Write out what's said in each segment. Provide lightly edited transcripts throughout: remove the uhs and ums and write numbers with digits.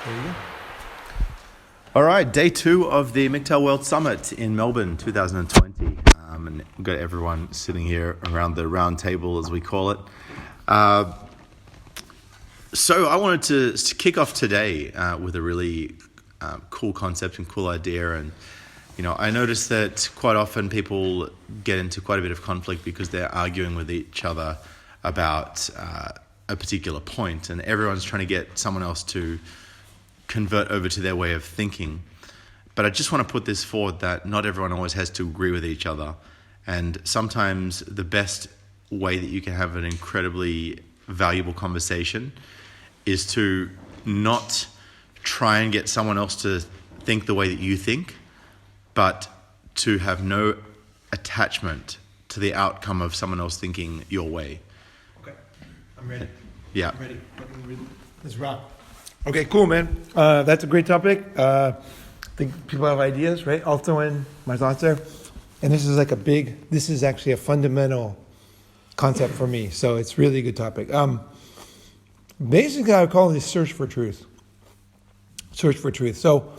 There you go. All right, day 2 of the MGTOW World Summit in Melbourne 2020. And we've got everyone sitting here around the round table, as we call it. So I wanted to kick off today with a really cool concept and cool idea. And, you know, I noticed that quite often people get into quite a bit of conflict because they're arguing with each other about a particular point, and everyone's trying to get someone else to convert over to their way of thinking. But I just want to put this forward that not everyone always has to agree with each other. And sometimes the best way that you can have an incredibly valuable conversation is to not try and get someone else to think the way that you think, but to have no attachment to the outcome of someone else thinking your way. Okay, I'm ready. Yeah. I'm ready. Let's rock. Okay, cool, man. That's a great topic. I think people have ideas, right? I'll throw in my thoughts there. And this is actually a fundamental concept for me. So it's really a good topic. Basically, I would call this search for truth. Search for truth. So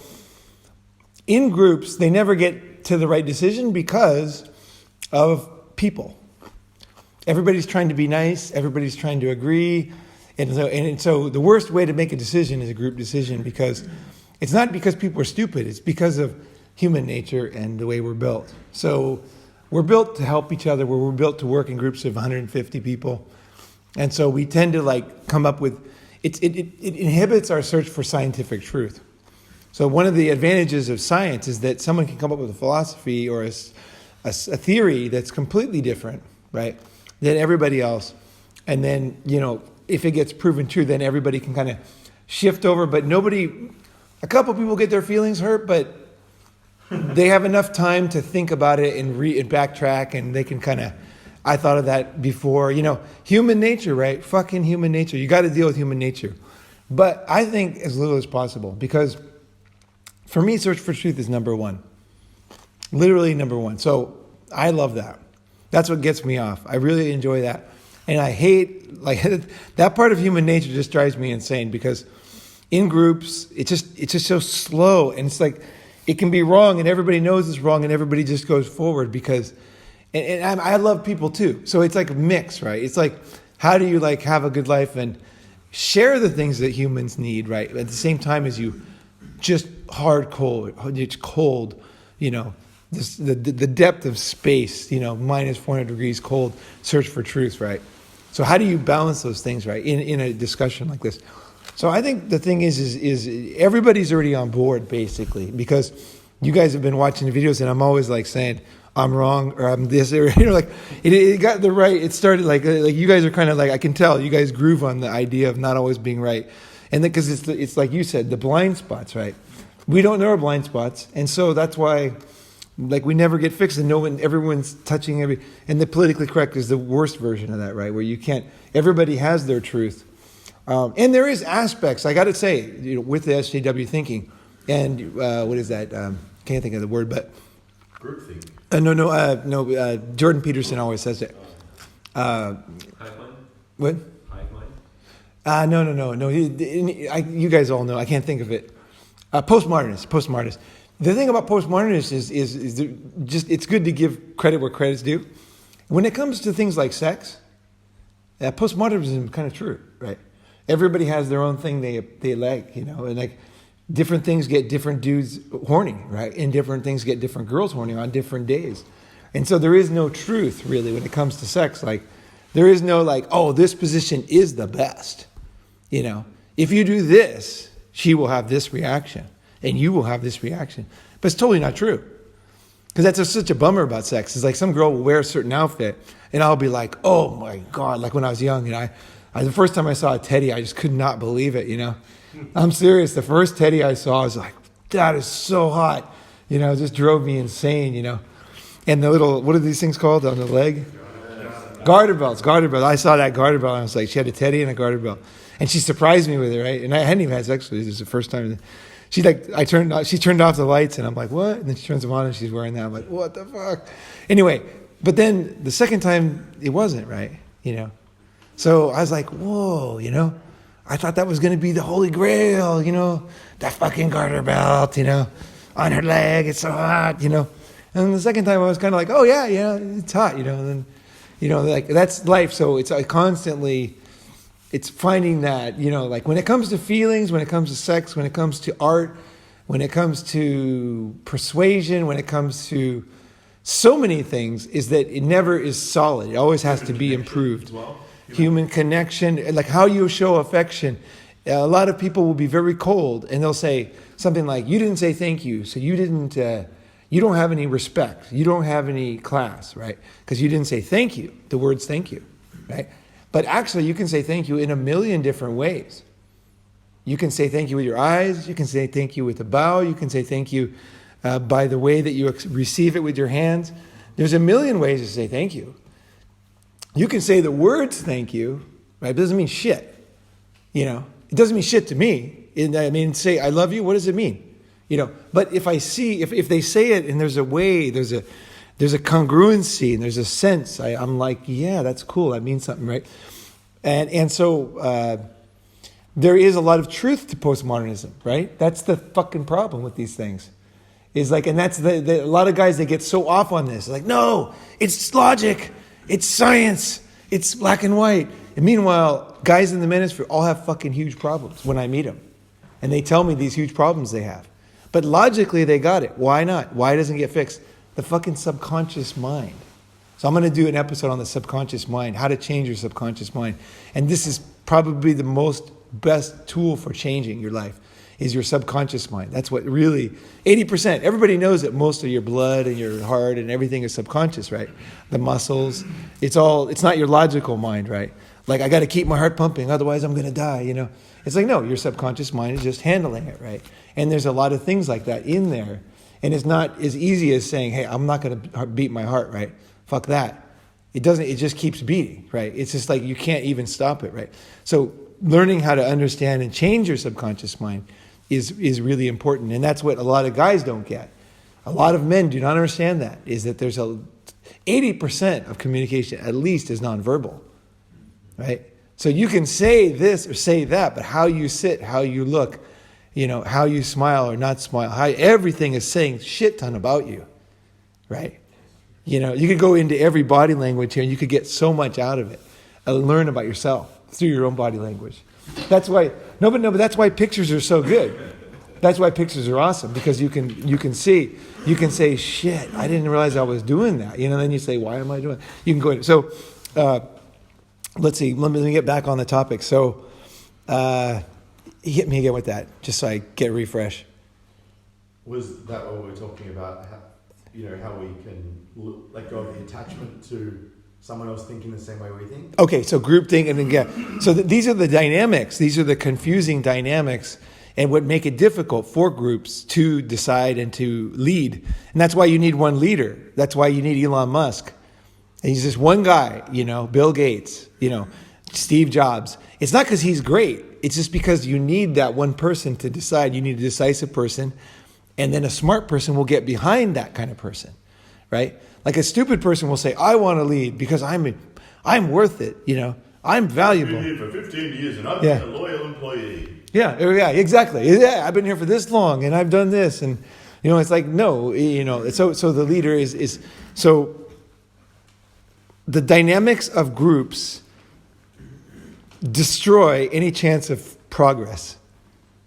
in groups, they never get to the right decision because of people. Everybody's trying to be nice. Everybody's trying to agree. And so the worst way to make a decision is a group decision, because it's not because people are stupid. It's because of human nature and the way we're built. So we're built to help each other. We're built to work in groups of 150 people. And so we tend to come up with, it inhibits our search for scientific truth. So one of the advantages of science is that someone can come up with a philosophy or a theory that's completely different, right, than everybody else. And then, if it gets proven true, then everybody can kind of shift over. But a couple people get their feelings hurt, but they have enough time to think about it and backtrack, and they can I thought of that before. Human nature, right? Fucking human nature. You got to deal with human nature. But I think as little as possible, because for me, search for truth is number one. Literally number one. So I love that. That's what gets me off. I really enjoy that. And I hate, that part of human nature just drives me insane, because in groups, it's just so slow. And it's it can be wrong, and everybody knows it's wrong, and everybody just goes forward because, and I love people too. So it's like a mix, right? It's how do you have a good life and share the things that humans need, right? At the same time as you just it's cold, the depth of space, minus 400 degrees cold, search for truth, right? So how do you balance those things, right, in a discussion like this? So I think the thing is everybody's already on board, basically, because you guys have been watching the videos, and I'm always saying I'm wrong, or I'm this, or it got the right. It started like you guys are kind of I can tell you guys groove on the idea of not always being right, and because it's like you said, the blind spots, right? We don't know our blind spots, and so that's why. We never get fixed, and everyone's touching and the politically correct is the worst version of that, right? Where you can't, everybody has their truth. And there is aspects, I got to say, with the SJW thinking, and what is that? Can't think of the word, but. Group thinking. No, Jordan Peterson always says it. Hive mind? What? Hive mind? No. You guys all know, I can't think of it. Postmodernist. The thing about postmodernists is just it's good to give credit where credit's due. When it comes to things like sex, postmodernism is kind of true, right? Everybody has their own thing they like, and different things get different dudes horny, right? And different things get different girls horny on different days. And so there is no truth really when it comes to sex. There is no this position is the best. If you do this, she will have this reaction. And you will have this reaction. But it's totally not true. Because that's such a bummer about sex. It's some girl will wear a certain outfit, and I'll be like, oh my God, when I was young, and I the first time I saw a teddy, I just could not believe it, I'm serious. The first teddy I saw, I was like, that is so hot. It just drove me insane, And the little, what are these things called on the leg? Garter belts. I saw that garter belt, and I was like, she had a teddy and a garter belt. And she surprised me with it, right? And I hadn't even had sex with her. This is the first time. She turned off the lights, and I'm like, what? And then she turns them on, and she's wearing that. I'm like, what the fuck? Anyway, but then the second time, it wasn't, right? So I was like, whoa, I thought that was going to be the holy grail, that fucking garter belt, on her leg. It's so hot, And the second time I was kind of like, oh yeah, it's hot, And then, like that's life. So it's constantly, it's finding that, like when it comes to feelings, when it comes to sex, when it comes to art, when it comes to persuasion, when it comes to so many things, is that it never is solid. It always has to be improved. Human connection, like how you show affection. A lot of people will be very cold, and they'll say something like, "You didn't say thank you, so you didn't. You don't have any respect. You don't have any class, right? Because you didn't say thank you. The words thank you, right? But actually, you can say thank you in a million different ways. You can say thank you with your eyes. You can say thank you with a bow. You can say thank you by the way that you receive it with your hands. There's a million ways to say thank you. You can say the words thank you, right? It doesn't mean shit. It doesn't mean shit to me. Say I love you. What does it mean? But if I see, if they say it and there's a way, there's a congruency and there's a sense, I'm like, yeah, that's cool. That means something, right? And so there is a lot of truth to postmodernism, right? That's the fucking problem with these things. Is like, and that's a lot of guys, they get so off on this. Like, no, it's logic, it's science, it's black and white. And meanwhile, guys in the manosphere all have fucking huge problems when I meet them. And they tell me these huge problems they have. But logically, they got it. Why not? Why doesn't it get fixed? The fucking subconscious mind. So I'm going to do an episode on the subconscious mind, how to change your subconscious mind. And this is probably the best tool for changing your life, is your subconscious mind. That's what really, 80%, everybody knows that most of your blood and your heart and everything is subconscious, right? The muscles, it's not your logical mind, right? Like, I got to keep my heart pumping, otherwise I'm going to die, It's like, no, your subconscious mind is just handling it, right? And there's a lot of things like that in there. And it's not as easy as saying, hey, I'm not going to beat my heart, right? Fuck that. It just keeps beating, right? It's just like you can't even stop it, right? So learning how to understand and change your subconscious mind is really important. And that's what a lot of guys don't get. A lot of men do not understand that, is that there's 80% of communication at least is nonverbal, right? So you can say this or say that, but how you sit, how you look, how you smile or not smile, how everything is saying shit ton about you, right? You could go into every body language here and you could get so much out of it and learn about yourself through your own body language. That's why, but that's why pictures are so good. That's why pictures are awesome, because you can say, shit, I didn't realize I was doing that. Then you say, why am I doing it? You can go in. So, let's see, let me get back on the topic. So, hit me again with that, just so I get a refresh. Was that what we were talking about? How we can let go of the attachment to someone else thinking the same way we think? Okay, so groupthink, and again, so these are the dynamics. These are the confusing dynamics, and what make it difficult for groups to decide and to lead. And that's why you need one leader. That's why you need Elon Musk. And he's just one guy, Bill Gates, Steve Jobs. It's not because he's great. It's just because you need that one person to decide. You need a decisive person. And then a smart person will get behind that kind of person, right? Like a stupid person will say, I want to lead because I'm worth it, I'm valuable. I've been here for 15 years and I've been a loyal employee. Yeah, exactly. Yeah, I've been here for this long and I've done this. And, it's like, no, so the leader is so the dynamics of groups destroy any chance of progress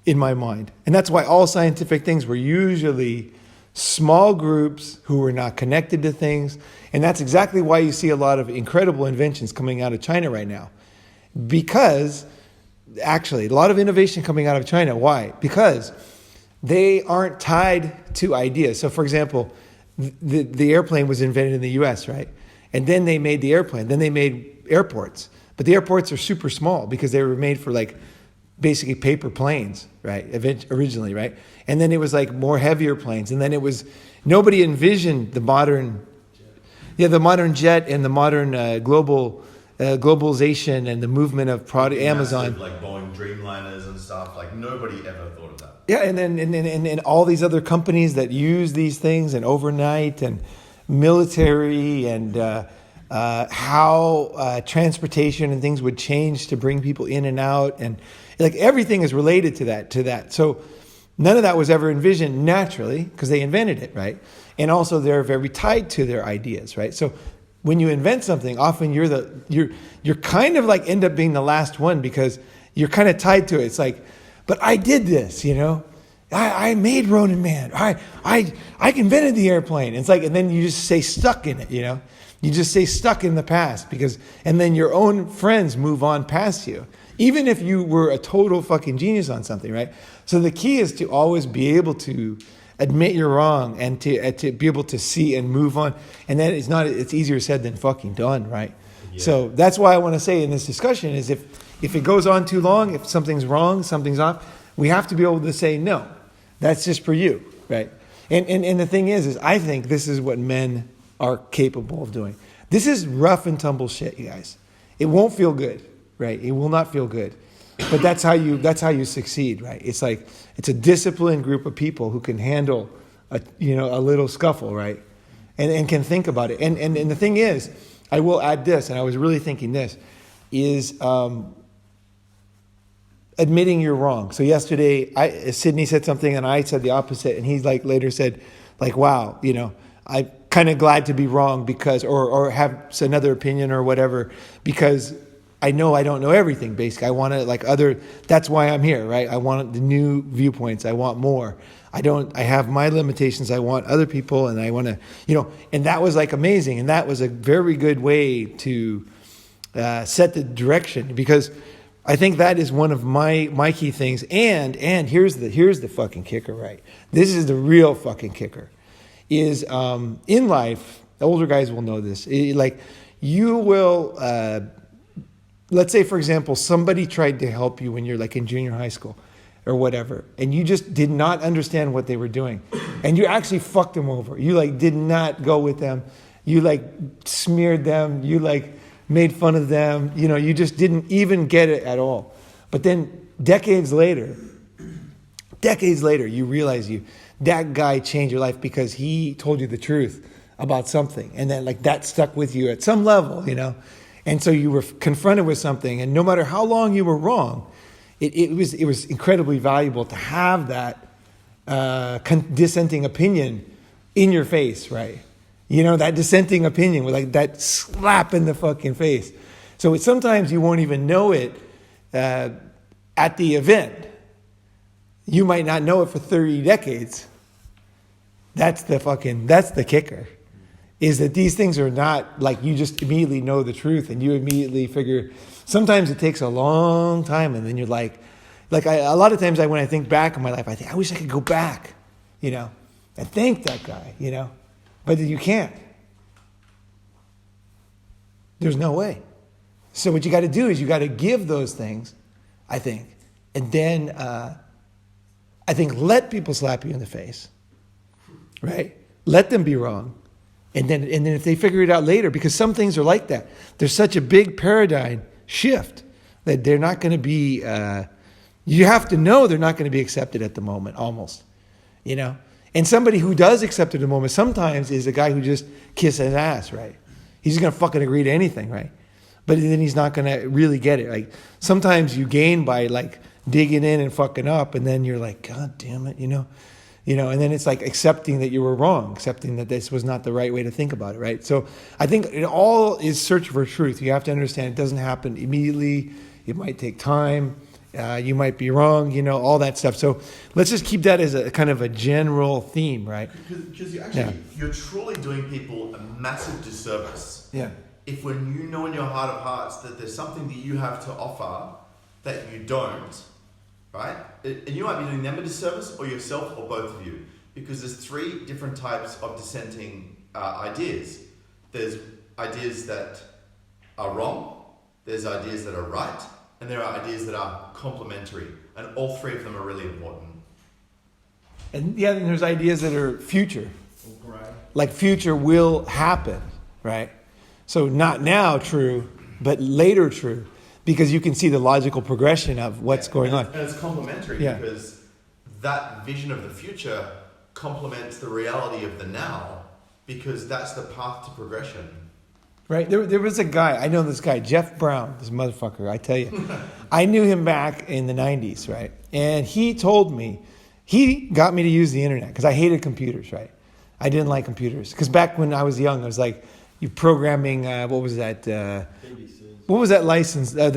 in my mind. And that's why all scientific things were usually small groups who were not connected to things. And that's exactly why you see a lot of incredible inventions coming out of China right now. Because, actually, a lot of innovation coming out of China. Why? Because they aren't tied to ideas. So, for example, the airplane was invented in the US, right? And then they made the airplane. Then they made airports. But the airports are super small because they were made for basically paper planes, right? Originally, right? And then it was more heavier planes. And then it was, nobody envisioned the modern jet and the modern globalization and the movement of product, Amazon. Like Boeing Dreamliners and stuff. Nobody ever thought of that. Yeah, and then and all these other companies that use these things, and overnight and military and how transportation and things would change to bring people in and out, and like everything is related to that. So none of that was ever envisioned naturally because they invented it, right? And also they're very tied to their ideas, right? So when you invent something, often you're kind of like end up being the last one because you're kind of tied to it. It's like, but I did this, you know. I made Ronin Man. I invented the airplane. It's like, and then you just stay stuck in it, you know. You just stay stuck in the past and then your own friends move on past you, even if you were a total fucking genius on something, right? So the key is to always be able to admit you're wrong and to be able to see and move on. And then it's easier said than fucking done, right? Yeah. So that's why I want to say in this discussion is if it goes on too long, if something's wrong, something's off, we have to be able to say, no, that's just for you, right? And the thing is I think this is what men are capable of doing. This is rough and tumble shit, you guys. It won't feel good, right? It will not feel good. But that's how you succeed, right? It's like it's a disciplined group of people who can handle a little scuffle, right? And can think about it. And the thing is, I will add this, and I was really thinking this, is admitting you're wrong. So yesterday, Sydney said something, and I said the opposite, and he like later said, like, wow, you know, I'm kind of glad to be wrong because, or have another opinion or whatever, because I know I don't know everything, basically. I want to that's why I'm here, right? I want the new viewpoints. I want more. I have my limitations. I want other people, and I want to, you know, and that was like amazing. And that was a very good way to set the direction, because I think that is one of my key things. And here's the fucking kicker, right? This is the real fucking kicker. Is in life, the older guys will know this. You will, let's say, for example, somebody tried to help you when you're like in junior high school or whatever, and you just did not understand what they were doing. And you actually fucked them over. You like did not go with them. You like smeared them. You like made fun of them. You know, you just didn't even get it at all. But then decades later, you realize that guy changed your life because he told you the truth about something. And then like that stuck with you at some level, you know? And so you were confronted with something, and no matter how long you were wrong, it was incredibly valuable to have that dissenting opinion in your face, right? You know, that dissenting opinion with like that slap in the fucking face. So sometimes you won't even know it at the event. You might not know it for 30 decades. That's the kicker. Is that these things are not like you just immediately know the truth and you immediately figure. Sometimes it takes a long time, and then you're like a lot of times when I think back on my life, I think I wish I could go back, you know, and thank that guy, you know, but you can't. There's no way. So what you got to do is you got to give those things, I think, and then I think let people slap you in the face, right? Let them be wrong. And then if they figure it out later, because some things are like that, there's such a big paradigm shift that they're not going to be, you have to know they're not going to be accepted at the moment, almost, you know? And somebody who does accept it at the moment sometimes is a guy who just kisses ass, right? He's going to fucking agree to anything, right? But then he's not going to really get it. Like sometimes you gain by like digging in and fucking up, and then you're like, God damn it, you know, and then it's like accepting that you were wrong, accepting that this was not the right way to think about it, right? So I think it all is search for truth. You have to understand it doesn't happen immediately. It might take time. You might be wrong, you know, all that stuff. So let's just keep that as a kind of a general theme, right? Because you're truly doing people a massive disservice. Yeah. If when you know in your heart of hearts that there's something that you have to offer that you don't, right? And you might be doing them a disservice, or yourself, or both of you, because there's three different types of dissenting ideas. There's ideas that are wrong, there's ideas that are right, and there are ideas that are complementary, and all three of them are really important. And yeah, then there's ideas that are future. Right. Like future will happen, right? So not now true, but later true. Because you can see the logical progression of what's going on. And it's complementary because that vision of the future complements the reality of the now, because that's the path to progression. right? There was a guy, I know this guy, Jeff Brown, this motherfucker, I tell you. I knew him back in the 90s, right? And he told me, he got me to use the internet because I hated computers, right? I didn't like computers. Because back when I was young, I was like, you programming, what was that? What was that license, that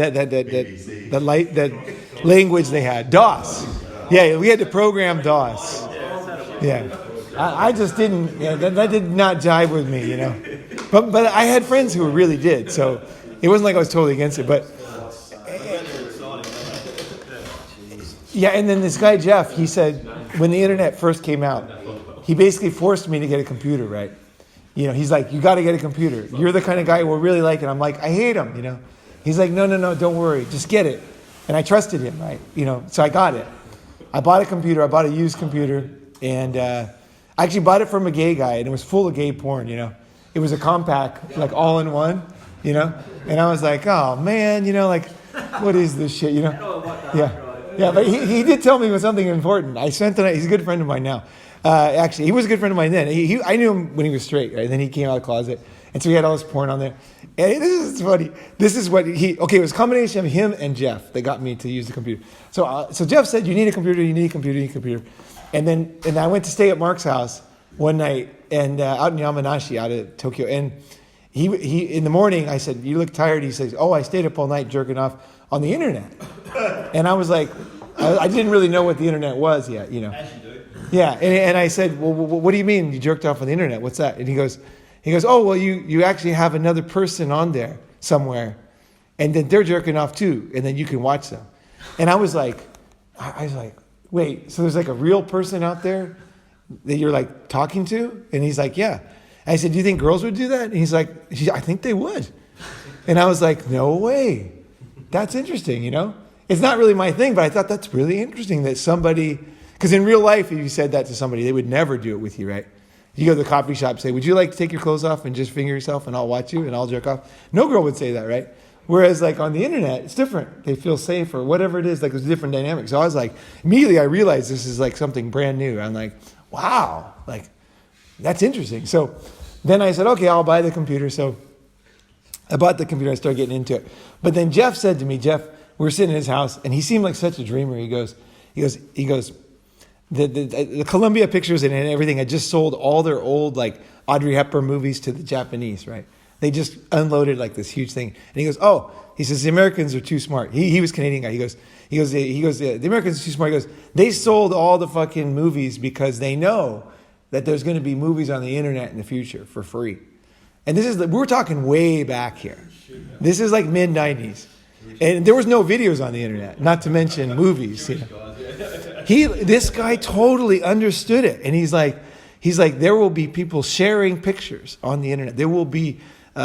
language they had? DOS. Yeah, we had to program DOS. Yeah. I just didn't, that did not jive with me, you know. But I had friends who really did, so it wasn't like I was totally against it. But yeah, and then this guy Jeff, he said when the internet first came out, he basically forced me to get a computer, right? You know, he's like, you got to get a computer. You're the kind of guy who will really like it. I'm like, I hate him, you know. He's like, no, don't worry, just get it. And I trusted him, right? You know, so I got it. I bought a computer. I bought a used computer, and I actually bought it from a gay guy, and it was full of gay porn, you know. It was a compact, like all in one, you know. And I was like, oh man, you know, like, what is this shit, you know? Yeah, but he did tell me it was something important. I spent the night. He's a good friend of mine now. Actually, he was a good friend of mine then. I knew him when he was straight, right? And then he came out of the closet, and so he had all this porn on there. And this is funny. This is what it was a combination of him and Jeff that got me to use the computer. So Jeff said, you need a computer, And then I went to stay at Mark's house one night, and out in Yamanashi, out of Tokyo. And he in the morning, I said, you look tired. He says, oh, I stayed up all night jerking off on the internet. And I was like, I didn't really know what the internet was yet, you know. As you do. Yeah, and I said, well, what do you mean you jerked off on the internet? What's that? And he goes, oh, well, you actually have another person on there somewhere, and then they're jerking off too, and then you can watch them. And I was like, wait, so there's like a real person out there that you're like talking to? And he's like, yeah. And I said, do you think girls would do that? And he's like, I think they would. And I was like, no way. That's interesting, you know? It's not really my thing, but I thought that's really interesting that somebody, because in real life, if you said that to somebody, they would never do it with you, right? You go to the coffee shop, say, would you like to take your clothes off and just finger yourself and I'll watch you and I'll jerk off? No girl would say that, right? Whereas like on the internet, it's different. They feel safe or whatever it is, like there's a different dynamic. So I was like, immediately I realized this is like something brand new. I'm like, wow, like that's interesting. So then I said, okay, I'll buy the computer. So I bought the computer, I started getting into it. But then Jeff said to me, we were sitting in his house and he seemed like such a dreamer. He goes, the Columbia Pictures and everything had just sold all their old like Audrey Hepburn movies to the Japanese, right? They just unloaded like this huge thing. And he goes, he says, the Americans are too smart. He was a Canadian guy. He goes, the Americans are too smart. He goes, they sold all the fucking movies because they know that there's going to be movies on the internet in the future for free. And we're talking way back here. This is like mid 90s. And there was no videos on the internet, not to mention movies. You know? This guy totally understood it. And he's like, there will be people sharing pictures on the internet. There will be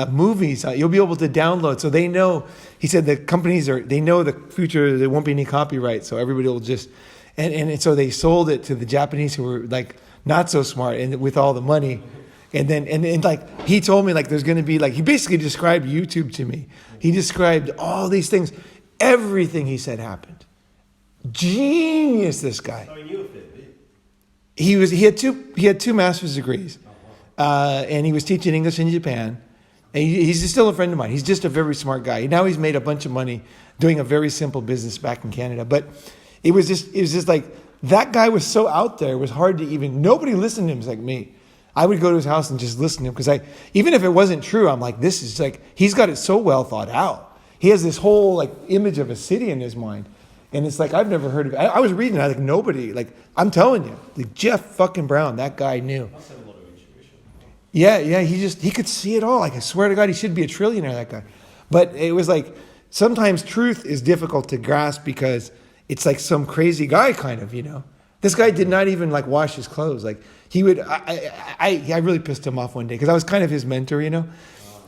movies you'll be able to download. So they know, he said the companies they know the future, there won't be any copyright. So everybody will just, and so they sold it to the Japanese who were like not so smart and with all the money. And then, and like, he told me like, there's going to be like, he basically described YouTube to me. He described all these things. Everything he said happened. Genius, this guy. So he knew a fair bit. He had two master's degrees. And he was teaching English in Japan. And he's still a friend of mine. He's just a very smart guy. Now he's made a bunch of money doing a very simple business back in Canada. But it was just like, that guy was so out there, it was hard to even, nobody listened to him like me. I would go to his house and just listen to him because even if it wasn't true, I'm like, this is like, he's got it so well thought out. He has this whole like image of a city in his mind. And it's like, I've never heard of it. I was reading it, like nobody, like, I'm telling you, like Jeff fucking Brown, that guy knew. Must have a lot of intuition. Yeah, he could see it all. Like, I swear to God, he should be a trillionaire, that guy. But it was like, sometimes truth is difficult to grasp because it's like some crazy guy kind of, you know. This guy did not even like wash his clothes. Like he would, I really pissed him off one day because I was kind of his mentor, you know.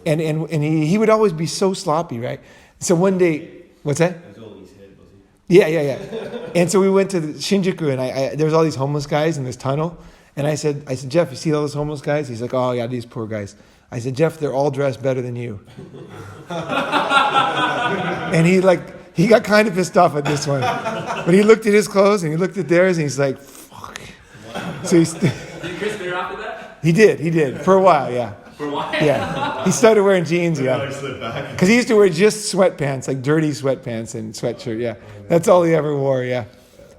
And he would always be so sloppy, right? So one day, what's that? It was all in his head, was he? Yeah. And so we went to the Shinjuku, and there was all these homeless guys in this tunnel. And I said, Jeff, you see all those homeless guys? He's like, oh yeah, these poor guys. I said, Jeff, they're all dressed better than you. And he got kind of pissed off at this one. But he looked at his clothes and he looked at theirs and he's like, fuck. So Did Chris clear after that? He did for a while, yeah. For a while. Yeah, he started wearing jeans. I Yeah, slipped back. because he used to wear just sweatpants, like dirty sweatpants and sweatshirt. Yeah, that's all he ever wore. Yeah,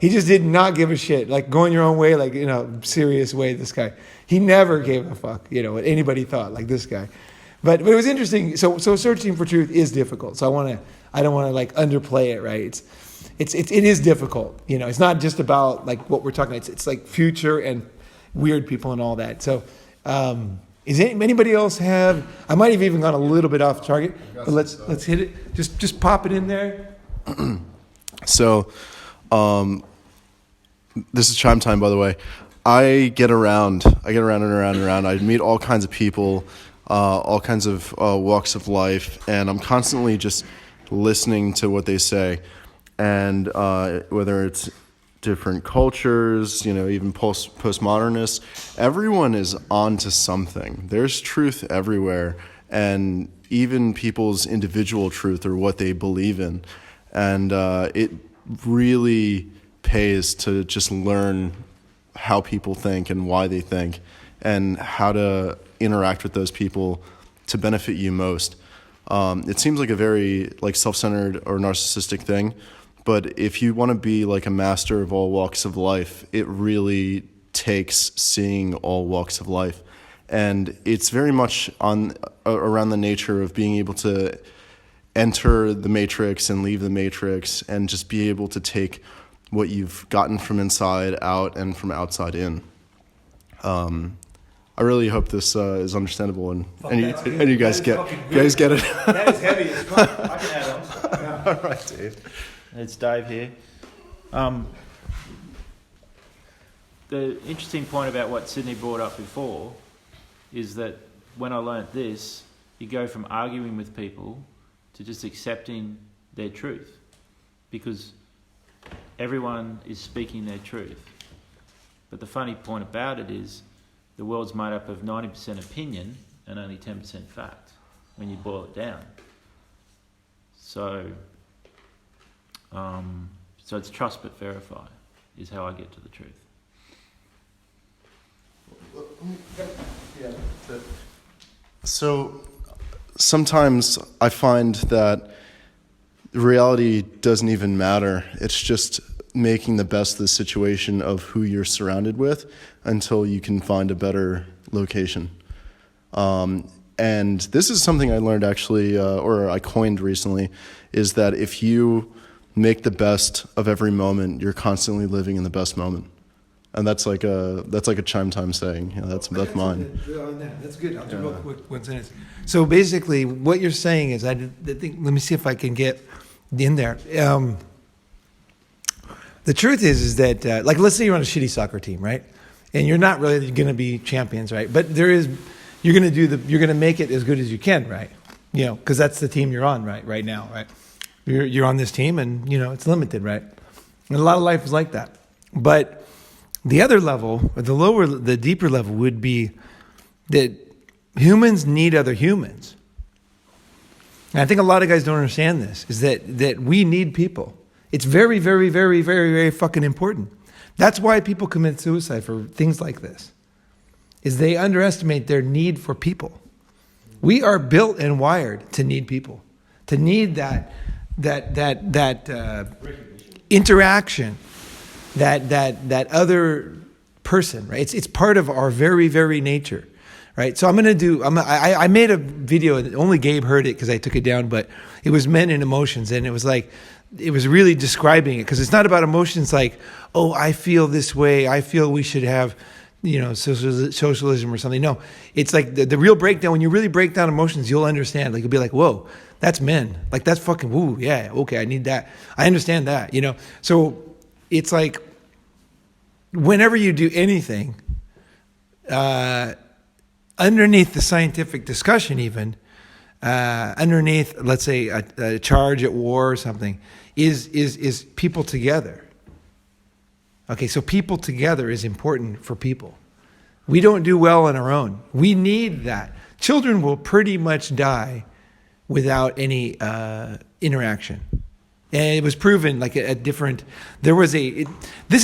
he just did not give a shit. Like going your own way, like serious way. This guy, he never gave a fuck. What anybody thought. Like this guy. But it was interesting. So searching for truth is difficult. So I don't want to like underplay it. Right? It is difficult. It's not just about like what we're talking about. It's like future and weird people and all that. So. Is anybody else have? I might have even gone a little bit off target, but let's hit it. Just pop it in there. So, this is chime time, by the way. I get around and around and around. I meet all kinds of people, all kinds of walks of life, and I'm constantly just listening to what they say, and whether it's different cultures, even postmodernists, everyone is onto something. There's truth everywhere, and even people's individual truth or what they believe in. And it really pays to just learn how people think and why they think and how to interact with those people to benefit you most. It seems like a very self-centered or narcissistic thing, but if you want to be like a master of all walks of life, it really takes seeing all walks of life. And it's very much around the nature of being able to enter the matrix and leave the matrix and just be able to take what you've gotten from inside out and from outside in. I really hope this is understandable and you guys get it. That is heavy as fuck. I can add on. All right, Dave. It's Dave here. The interesting point about what Sydney brought up before is that when I learnt this, you go from arguing with people to just accepting their truth, because everyone is speaking their truth. But the funny point about it is the world's made up of 90% opinion and only 10% fact when you boil it down. So it's trust but verify is how I get to the truth. So sometimes I find that reality doesn't even matter. It's just making the best of the situation of who you're surrounded with until you can find a better location. And this is something I learned actually, or I coined recently, is that if you make the best of every moment, you're constantly living in the best moment. And that's like a chime time saying. That's mine. That's good. I'll do real quick one sentence. So basically, what you're saying is, I think. Let me see if I can get in there. The truth is that let's say you're on a shitty soccer team, right? And you're not really going to be champions, right? But you're going to make it as good as you can, right? Because that's the team you're on, right now, right? You're on this team, and it's limited, right? And a lot of life is like that. But the other level, or the deeper level, would be that humans need other humans. And I think a lot of guys don't understand this, is that we need people. It's very, very, very, very, very fucking important. That's why people commit suicide for things like this, is they underestimate their need for people. We are built and wired to need people, to need that interaction, that other person, right? It's part of our very, very nature, right? So I made a video, and only Gabe heard it because I took it down, but it was Men and Emotions, and it was really describing it, because it's not about emotions like, oh, I feel this way, I feel we should have, socialism or something. No, it's like the real breakdown. When you really break down emotions, you'll understand. Like, you'll be like, whoa, that's men. Like, that's fucking, woo, yeah, okay, I need that. I understand that, So it's like, whenever you do anything, underneath the scientific discussion even, underneath, let's say, a charge at war or something, is people together. Okay, so people together is important for people. We don't do well on our own. We need that. Children will pretty much die without any interaction. And it was proven like this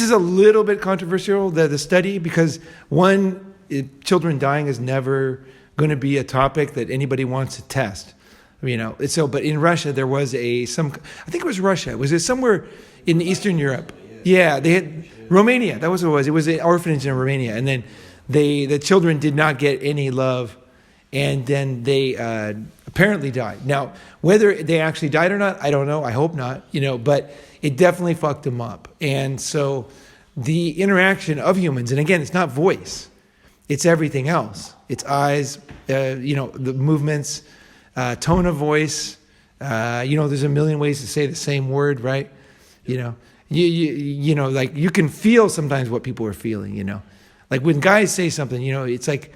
is a little bit controversial, the study, because children dying is never going to be a topic that anybody wants to test. But in Russia there was I think it was Russia. Was it somewhere in Eastern Europe? Yeah, they had Romania. That was what it was. It was an orphanage in Romania, and then the children did not get any love, and then they apparently died. Now, whether they actually died or not, I don't know. I hope not. But it definitely fucked them up. And so the interaction of humans, and again, it's not voice, it's everything else. It's eyes, the movements, tone of voice. There's a million ways to say the same word, right? Like you can feel sometimes what people are feeling. Like when guys say something, it's like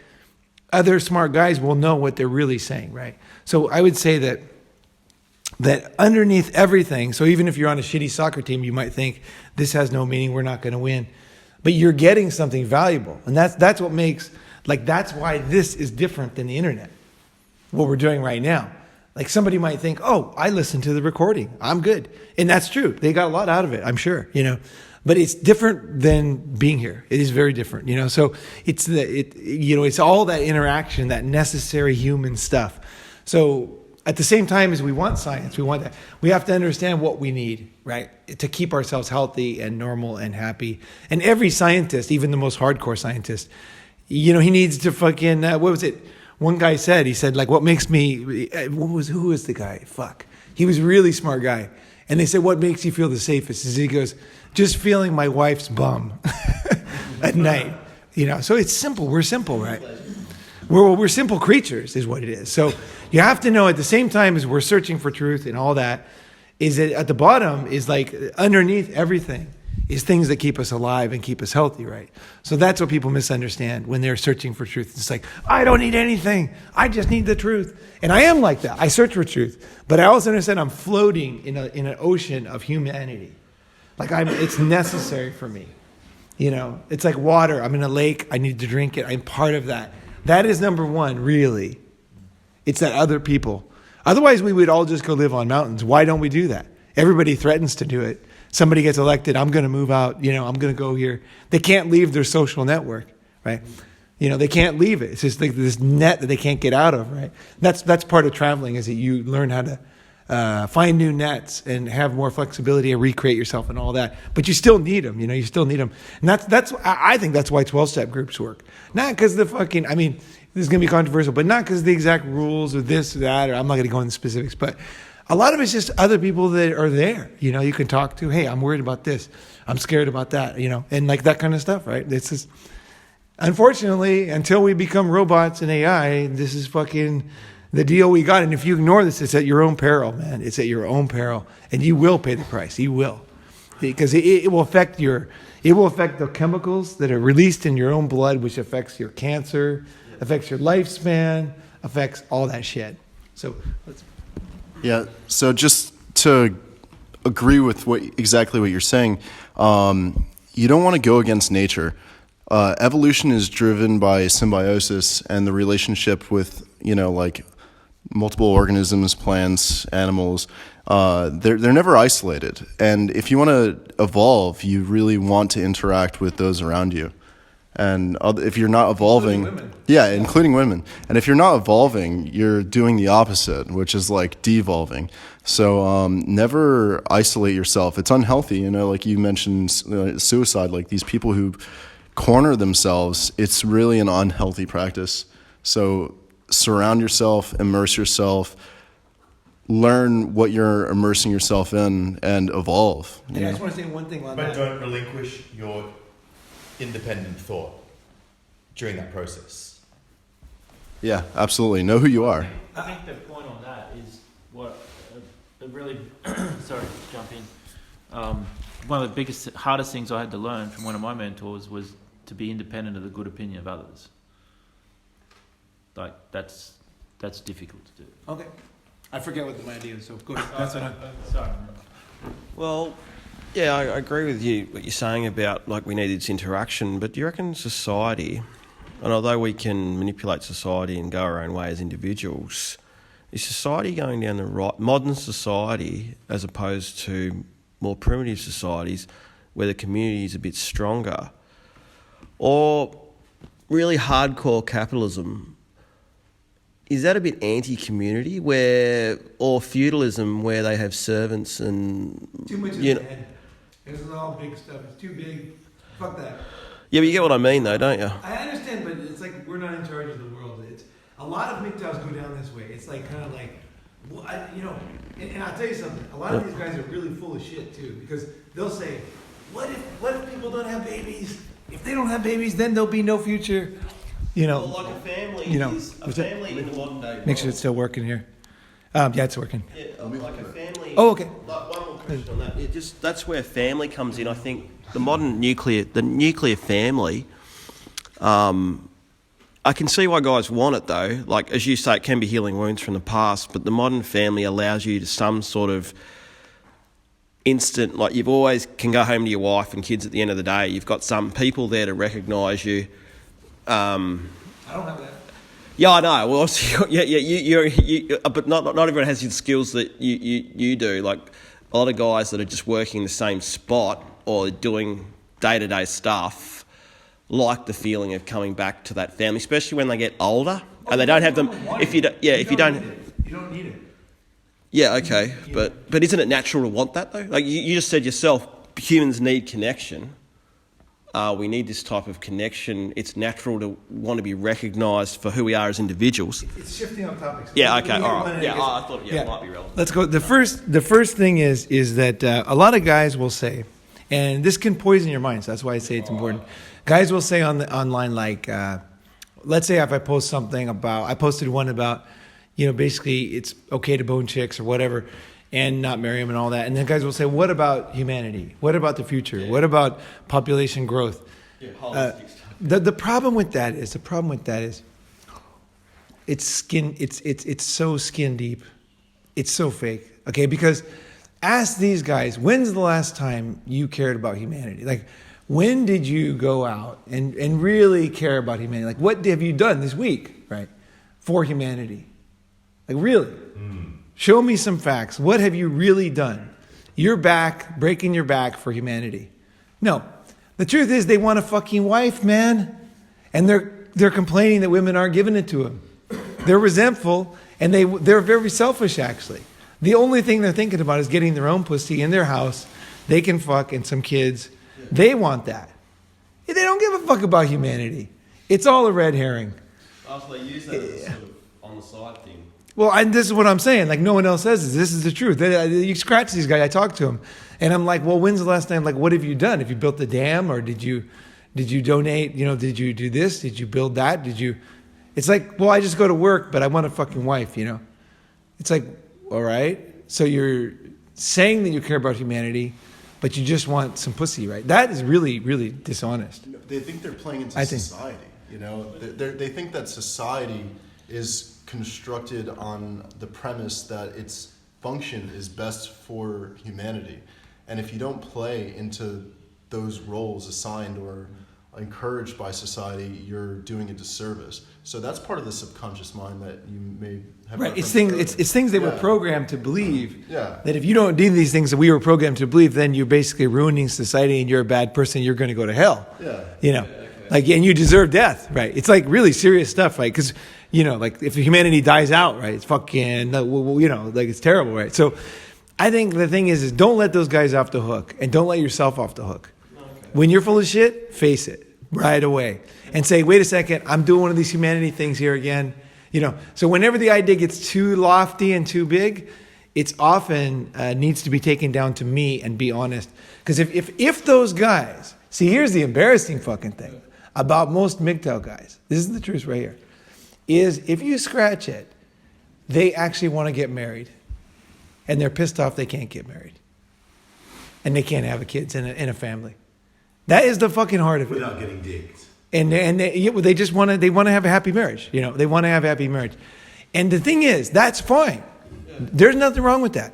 other smart guys will know what they're really saying, right? So I would say that underneath everything, so even if you're on a shitty soccer team, you might think this has no meaning, we're not going to win, but you're getting something valuable, and that's what makes, like, that's why this is different than the internet. What we're doing right now, like somebody might think, oh, I listened to the recording, I'm good, and that's true. They got a lot out of it, I'm sure, but it's different than being here. It is very different, So it's it's all that interaction, that necessary human stuff. So at the same time as we want science, we want that, we have to understand what we need, right, to keep ourselves healthy and normal and happy. And every scientist, even the most hardcore scientist, he needs to fucking what was it? One guy said, he said, like, what makes me? Who was the guy? Fuck, he was a really smart guy. And they said, what makes you feel the safest? He goes, just feeling my wife's bum at night. So it's simple. We're simple, right? We're simple creatures is what it is. So you have to know at the same time as we're searching for truth and all that, is that at the bottom is like underneath everything is things that keep us alive and keep us healthy, right? So that's what people misunderstand when they're searching for truth. It's like, I don't need anything. I just need the truth. And I am like that. I search for truth. But I also understand I'm floating in an ocean of humanity. Like it's necessary for me. It's like water. I'm in a lake. I need to drink it. I'm part of that. That is number one, really. It's that other people. Otherwise, we would all just go live on mountains. Why don't we do that? Everybody threatens to do it. Somebody gets elected, I'm going to move out, I'm going to go here. They can't leave their social network, right? They can't leave it. It's just like this net that they can't get out of, right? That's part of traveling, is that you learn how to find new nets and have more flexibility and recreate yourself and all that. But you still need them, you still need them. And I think that's why 12-step groups work. Not because this is going to be controversial, but not because the exact rules or this or that, or I'm not going to go into specifics, but a lot of it's just other people that are there, you can talk to. Hey, I'm worried about this. I'm scared about that, and like that kind of stuff, right? This is, unfortunately, until we become robots and AI, this is fucking the deal we got. And if you ignore this, it's at your own peril, man. It's at your own peril. And you will pay the price. You will. Because it will affect the chemicals that are released in your own blood, which affects your cancer, affects your lifespan, affects all that shit. So let's... Yeah, so just to agree with exactly what you're saying, you don't want to go against nature. Evolution is driven by symbiosis and the relationship with, like multiple organisms, plants, animals. They're never isolated. And if you want to evolve, you really want to interact with those around you. And if you're not evolving, including women. And if you're not evolving, you're doing the opposite, which is like devolving. So never isolate yourself. It's unhealthy, like you mentioned, suicide, like these people who corner themselves, it's really an unhealthy practice. So surround yourself, immerse yourself, learn what you're immersing yourself in, and evolve. And I just want to say one thing on that. But don't relinquish your independent thought during that process. Yeah, absolutely. Know who you are. I think the point on that is what really, sorry to jump in. One of the biggest, hardest things I had to learn from one of my mentors was to be independent of the good opinion of others. Like that's difficult to do. Okay. I forget what my idea is, so go ahead. That's what I'm... Sorry. Well, yeah, I agree with you, what you're saying about, like, we need this interaction, but do you reckon society, and although we can manipulate society and go our own way as individuals, is society going down the right, modern society, as opposed to more primitive societies where the community is a bit stronger, or really hardcore capitalism is that a bit anti-community or feudalism where they have servants and Too much in the head. This is all big stuff. It's too big. Fuck that. Yeah, but you get what I mean, though, don't you? I understand, but it's like we're not in charge of the world. It's a lot of MGTOWs go down this way. It's like kind of like, well, and I'll tell you something. A lot of these guys are really full of shit too, because they'll say, "What if people don't have babies? If they don't have babies, then there'll be no future." Well, like a family is a what's that? family in the modern day world. Make sure it's still working here. Yeah, it's working. Yeah, like a family. Oh, okay. Like one more question on that. That's where family comes in. I think the modern nuclear family. I can see why guys want it though. Like as you say, it can be healing wounds from the past, but the modern family allows you to some sort of instant. Like you've always can go home to your wife and kids at the end of the day. You've got some people there to recognise you. I don't have that. Yeah, I know. Well, you but not everyone has the skills that you do. Like a lot of guys that are just working in the same spot or doing day-to-day stuff like the feeling of coming back to that family, especially when they get older and they don't have them. If you don't, you don't need it. Yeah, okay, but isn't it natural to want that though? Like you just said yourself, humans need connection. We need this type of connection. It's natural to want to be recognised for who we are as individuals. It's shifting on topics. Yeah. Okay. All right. Yeah. I thought. Yeah, it might be relevant. Let's go. The first thing is that a lot of guys will say, and this can poison your mind. So that's why I say it's important. Guys will say online like, let's say if I post something about, I posted one about, basically it's okay to bone chicks or whatever, and not marry them and all that. And then guys will say, what about humanity? What about the future? Yeah. What about population growth? Yeah, the problem with that is it's so skin deep. It's so fake. Okay, because ask these guys, when's the last time you cared about humanity? Like, when did you go out and really care about humanity? Like, what have you done this week, right, for humanity? Like, really? Show me some facts. What have you really done? You're breaking your back for humanity. No. The truth is they want a fucking wife, man. And they're complaining that women aren't giving it to them. They're resentful, and they're very selfish, actually. The only thing they're thinking about is getting their own pussy in their house. They can fuck and some kids. They want that. They don't give a fuck about humanity. It's all a red herring. Also, they use that as a sort of on the side thing. Well, this is what I'm saying. Like, no one else says this. This is the truth. You scratch these guys. I talk to them, and I'm like, well, when's the last time? Like, what have you done? Have you built the dam, or did you donate? Did you do this? Did you build that? It's like, well, I just go to work, but I want a fucking wife. It's like, all right. So you're saying that you care about humanity, but you just want some pussy, right? That is really, really dishonest. They think they're playing into society. They think that society is constructed on the premise that its function is best for humanity. And if you don't play into those roles assigned or encouraged by society, you're doing a disservice. So that's part of the subconscious mind that you may have. Right. It's things they were programmed to believe. Yeah. That if you don't do these things that we were programmed to believe, then you're basically ruining society and you're a bad person. You're going to go to hell. Yeah. Like, and you deserve death, right? It's like really serious stuff, right? Because, like if humanity dies out, right? It's fucking, like it's terrible, right? So I think the thing is don't let those guys off the hook and don't let yourself off the hook. Okay. When you're full of shit, face it right away and say, wait a second, I'm doing one of these humanity things here again. So whenever the idea gets too lofty and too big, it's often needs to be taken down to me and be honest. Because if those guys, see, here's the embarrassing fucking thing about most MGTOW guys. This is the truth right here. Is if you scratch it, they actually want to get married. And they're pissed off they can't get married. And they can't have kids in a family. That is the fucking heart of it. Without getting dicked. And they just want to have a happy marriage. They want to have a happy marriage. And the thing is, that's fine. There's nothing wrong with that.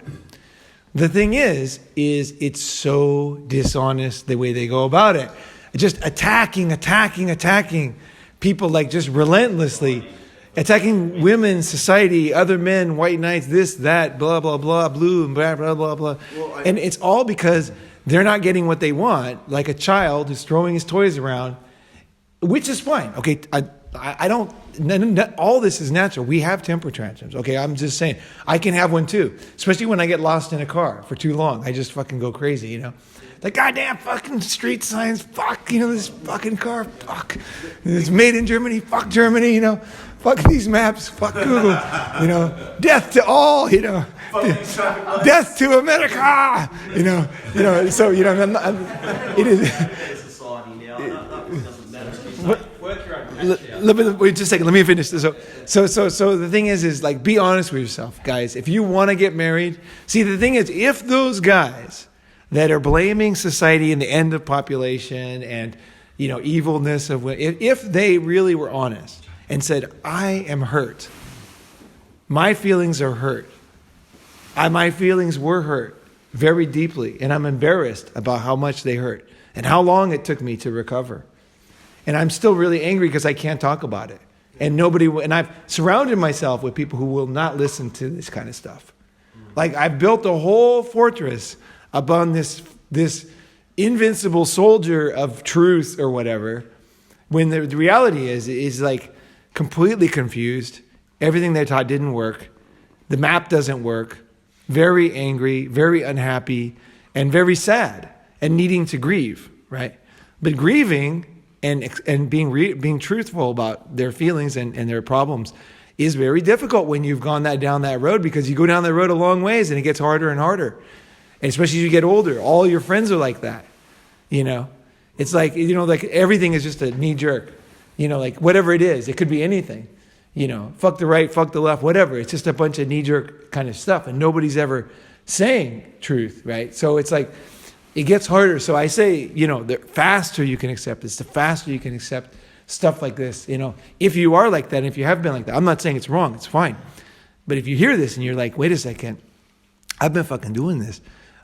The thing is it's so dishonest the way they go about it. Just attacking people, like just relentlessly. Attacking women, society, other men, white knights, this, that, blah, blah, blah, blue, and blah, blah, blah, blah. And it's all because they're not getting what they want, like a child who's throwing his toys around, which is fine. Okay, I don't, all this is natural. We have temper tantrums. Okay. I'm just saying I can have one too, especially when I get lost in a car for too long. I just fucking go crazy, you know, the goddamn fucking street signs. Fuck, you know, this fucking car. Fuck, it's made in Germany. Fuck Germany, you know, fuck these maps. Fuck Google, you know, death to all, you know, death to America, you know, so, you know, it is. Society now. That doesn't matter. Work your own patch out. Wait just a second. Let me finish this. So the thing is like, be honest with yourself, guys. If you want to get married, see, the thing is, if those guys that are blaming society and the end of population and, you know, evilness of women, if they really were honest and said, I am hurt, my feelings are hurt, my feelings were hurt very deeply, and I'm embarrassed about how much they hurt and how long it took me to recover. And I'm still really angry because I can't talk about it. And I've surrounded myself with people who will not listen to this kind of stuff. Like, I've built a whole fortress upon this invincible soldier of truth or whatever, when the reality is like completely confused. Everything they taught didn't work. The map doesn't work. Very angry, very unhappy, and very sad, and needing to grieve, right? But grieving and being truthful about their feelings and their problems is very difficult when you've gone down that road, because you go down that road a long ways and it gets harder and harder. And especially as you get older, all your friends are like that, you know? It's like, you know, like everything is just a knee jerk, you know, like whatever it is, it could be anything, you know, fuck the right, fuck the left, whatever. It's just a bunch of knee jerk kind of stuff, and nobody's ever saying truth, right? So it's like, it gets harder. So I say, you know, the faster you can accept this, the faster you can accept stuff like this, you know, if you are like that, if you have been like that. I'm not saying it's wrong, it's fine. But if you hear this and you're like, wait a second, I've been fucking doing this.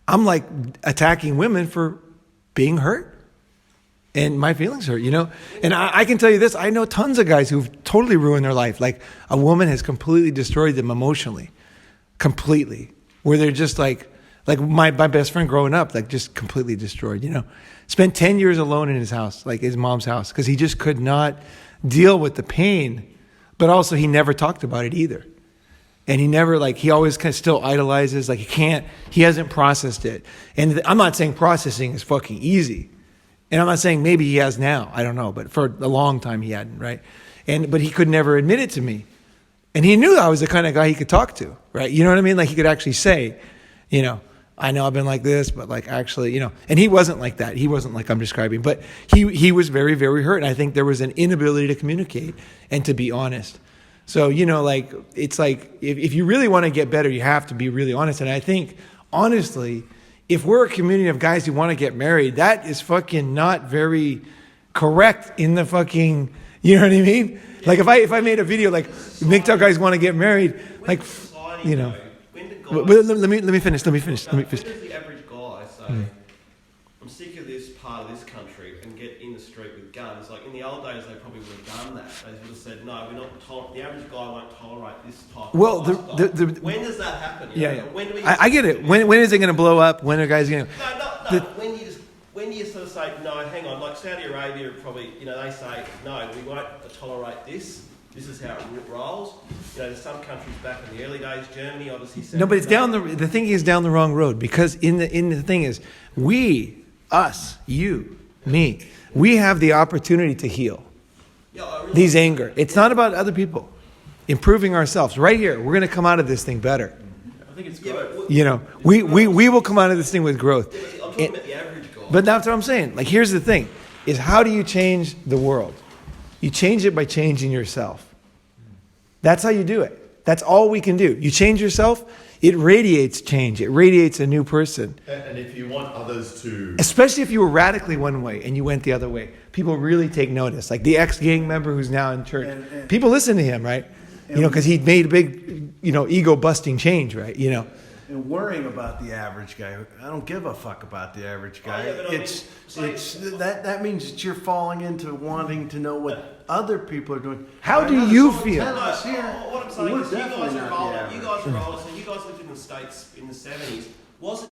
I'm like attacking women for being hurt. And my feelings hurt, you know? And I can tell you this, I know tons of guys who've totally ruined their life. Like, a woman has completely destroyed them emotionally. Completely. Where they're just like my best friend growing up, like just completely destroyed, you know? Spent 10 years alone in his house, like his mom's house, because he just could not deal with the pain. But also, he never talked about it either. And he never, like, he always kind of still idolizes, like he hasn't processed it. And I'm not saying processing is fucking easy. And I'm not saying maybe he has now, I don't know, but for a long time he hadn't, right? But he could never admit it to me. And he knew I was the kind of guy he could talk to, right? You know what I mean? Like, he could actually say, you know, I know I've been like this, but like actually, you know, and he wasn't like that. He wasn't like I'm describing, but he was very, very hurt. And I think there was an inability to communicate and to be honest. So, you know, like, it's like, if you really want to get better, you have to be really honest. And I think, honestly, if we're a community of guys who want to get married, that is fucking not very correct in the fucking, you know what I mean? Like, if I made a video like, MGTOW guys want to get married, like, you know. Let me finish. When does the average guy say, I'm sick of this part of this country, and get in the street with guns? Like, in the old days, they probably would have done that. They would have said, no, we're not the average guy won't tolerate this type of lifestyle. When does that happen? Yeah. When do we I get it. When is it going to blow up? When are guys going to... No. When you sort of say, no, hang on, like Saudi Arabia probably, you know, they say, no, we won't tolerate this. This is how it rolls. You know, there's some countries back in the early days, Germany obviously said... No, but it's the thing is down the wrong road, because in the thing is, we, us, you, me, we have the opportunity to heal these anger. It's not about other people. Improving ourselves. Right here, we're going to come out of this thing better. I think it's growth. You know, we will come out of this thing with growth. I'm talking about the average guy. But that's what I'm saying. Like, here's the thing, is how do you change the world? You change it by changing yourself. That's how you do it. That's all we can do. You change yourself, it radiates change. It radiates a new person. And if you want others to... Especially if you were radically one way and you went the other way. People really take notice. Like the ex-gang member who's now in church. And people listen to him, right? You know, because he made a big, you know, ego-busting change, right? You know. And worrying about the average guy, I don't give a fuck about the average guy. That means that you're falling into wanting to know what other people are doing. How do you feel? What I'm saying We're is, you guys definitely are not the older. average. You guys lived in the States in the 70s. Was it